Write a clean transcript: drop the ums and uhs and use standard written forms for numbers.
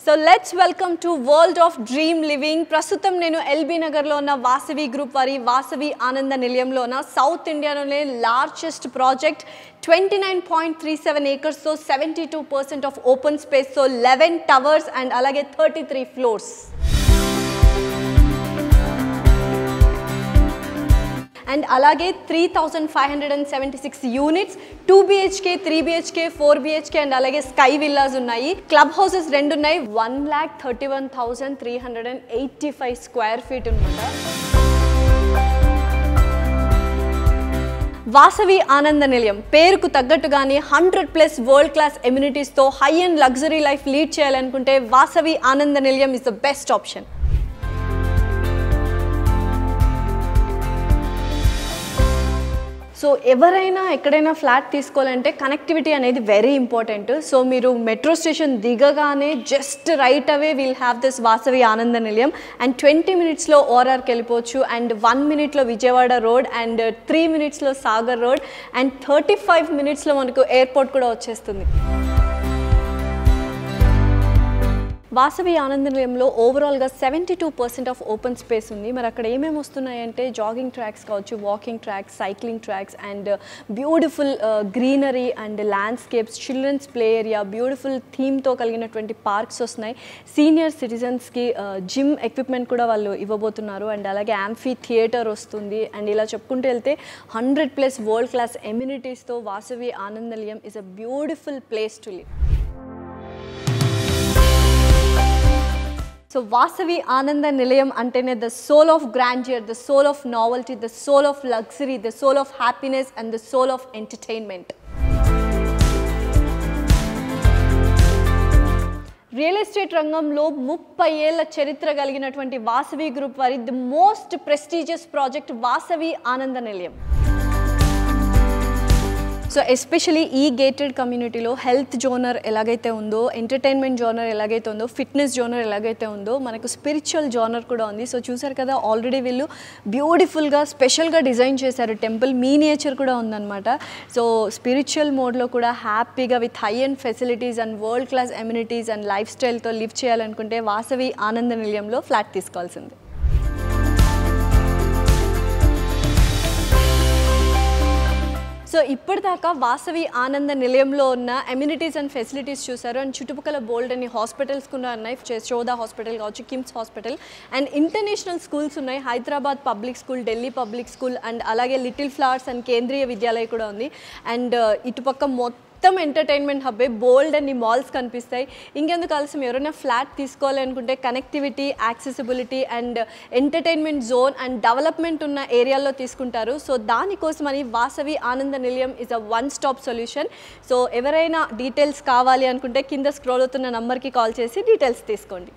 So let's welcome to World of Dream Living. ప్రస్తుతం నేను LB నగర్లో ఉన్న వాసవి గ్రూప్ వారి వాసవి ఆనంద నిలయంలో ఉన్న సౌత్ ఇండియాలోనే లార్జెస్ట్ ప్రాజెక్ట్ 29.37 acres తో 72% ఆఫ్ ఓపెన్ స్పేస్ తో 11 టవర్స్ అండ్ అలాగే 33 floors. And alage 3,576 units, 2 BHK, 3 BHK, 4 BHK and alage sky villas unnayi. Club houses rendu unnayi. 1,31,385 square feet unnamata. Vasavi Ananda Nilayam పేరుకు తగ్గట్టుగానే 100+ వరల్డ్ క్లాస్ ఎమ్యూనిటీస్ తో high and luxury life lead చేయాలనుకుంటే Vasavi Ananda Nilayam is the best option. So ఎవరైనా ఎక్కడైనా flat తీసుకోవాలంటే connectivity అనేది very important. So మీరు metro station దిగగానే just right away will have this Vasavi Ananda Nilayam and 20 minutesలో ఓఆర్ఆర్కి వెళ్ళిపోవచ్చు and 1 minute Vijayawada road and 3 minutesలో సాగర్ రోడ్ అండ్ 35 minutesలో మనకు ఎయిర్పోర్ట్ కూడా వచ్చేస్తుంది. వాసవి ఆనంద నిలయంలో ఓవరాల్గా 72% ఆఫ్ ఓపెన్ స్పేస్ ఉంది. మరి అక్కడ ఏమేమి వస్తున్నాయంటే జాగింగ్ ట్రాక్స్ కావచ్చు, walking tracks, cycling tracks and beautiful greenery and landscapes, children's play area, beautiful థీమ్తో కలిగినటువంటి పార్క్స్ వస్తున్నాయి. సీనియర్ సిటిజన్స్కి జిమ్ ఎక్విప్మెంట్ కూడా వాళ్ళు ఇవ్వబోతున్నారు అండ్ అలాగే యాంఫీ థియేటర్ వస్తుంది. అండ్ ఇలా చెప్పుకుంటూ వెళ్తే 100+ world class ఎమ్యూనిటీస్తో Vasavi Ananda Nilayam is a beautiful place to live. So Vasavi Ananda Nilayam antene the soul of grandeur, the soul of novelty, the soul of luxury, the soul of happiness and the soul of entertainment. Real estate రంగంలో 30 ఏళ్ల చరిత్ర కలిగినటువంటి Vasavi group వారి the most prestigious project Vasavi Ananda నిలయం. So especially ఈ gated కమ్యూనిటీలో health genre ఎలాగైతే ఉందో, ఎంటర్టైన్మెంట్ జోనర్ ఎలాగైతే ఉందో, ఫిట్నెస్ జోనర్ ఎలాగైతే ఉందో, మనకు స్పిరిచువల్ జోనర్ కూడా ఉంది. సో చూసారు కదా ఆల్రెడీ వీళ్ళు బ్యూటిఫుల్గా స్పెషల్గా డిజైన్ చేశారు టెంపుల్, మినియేచర్ కూడా ఉందన్నమాట. సో స్పిరిచువల్ మోడ్లో కూడా హ్యాపీగా with high and facilities and world class amenities and life స్టైల్తో లివ్ చేయాలనుకుంటే వాసవి ఆనంద నిలయంలో ఫ్లాట్ తీసుకోవాల్సింది. సో ఇప్పటిదాకా వాసవి ఆనంద నిలయంలో ఉన్న ఎమ్యూనిటీస్ అండ్ ఫెసిలిటీస్ చూసారు అండ్ చుట్టుపక్కల బోల్డ్ అని హాస్పిటల్స్ కూడా ఉన్నాయి. శోధా హాస్పిటల్ కావచ్చు, KIMS hospital and international schools ఉన్నాయి. Hyderabad public school, Delhi public school and అలాగే little flowers and Kendriya Vidyalaya కూడా ఉంది. అండ్ ఇటుపక్క మొత్తం ఎంటర్టైన్మెంట్ హబ్బే, బోల్డ్ అన్ని మాల్స్ కనిపిస్తాయి. ఇంకెందుకు ఆలస్యం, ఎవరైనా ఫ్లాట్ తీసుకోవాలి అనుకుంటే connectivity, accessibility and entertainment zone and development ఉన్న ఏరియాల్లో తీసుకుంటారు. సో దానికోసమని Vasavi Ananda Nilayam is a one stop solution. So ఎవరైనా డీటెయిల్స్ కావాలి అనుకుంటే కింద స్క్రోల్ అవుతున్న నంబర్కి కాల్ చేసి డీటెయిల్స్ తీసుకోండి.